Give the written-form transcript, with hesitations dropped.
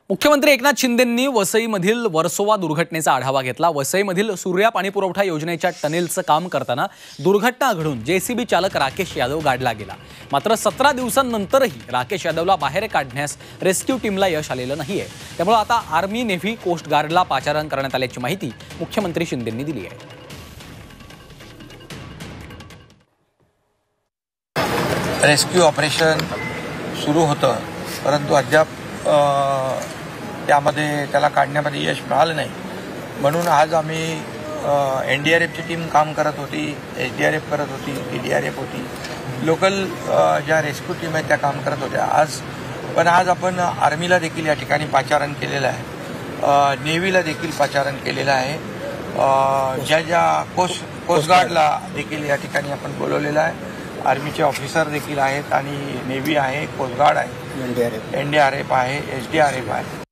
मुख्यमंत्री एकनाथ शिंदेंनी वसईमधील वर्सोवा दुर्घटनेचा आढावा घेतला। वसईमधील सूर्या पाणी पुरवठा योजनेच्या टनेलचं काम करताना दुर्घटना घडून जेसीबी चालक राकेश यादव गाडला गेला। मात्र 17 दिवसांनंतरही राकेश यादवला बाहेर काढण्यास रेस्क्यू टीमला यश आलेलं नाहीये। त्यामुळे आता आर्मी, नेव्ही, कोस्ट गार्डला पाचारण करण्यात आल्याची माहिती मुख्यमंत्री शिंदेंनी दिली आहे। रेस्क्यू ऑपरेशन सुरू होतं, परंतु अद्याप त्यामध्ये त्याला काढण्यामध्ये यश मिळालं नाही। म्हणून आज आम्ही एनडीआरएफची टीम काम करत होती, एसडीआरएफ करत होती, टीडीआरएफ होती, लोकल ज्या रेस्क्यू टीम आहेत त्या काम करत होत्या। आज आपण आर्मीला देखील या ठिकाणी पाचारण केलेलं आहे, नेव्हीला देखील पाचारण केलेलं आहे, ज्या कोस्ट गार्डला देखील या ठिकाणी आपण बोलवलेलं आहे। आर्मीचे ऑफिसर देखील आहेत आणि नेव्ही आहे, कोस्ट गार्ड आहे, एनडीआरएफ आहे, एसडीआरएफ आहे।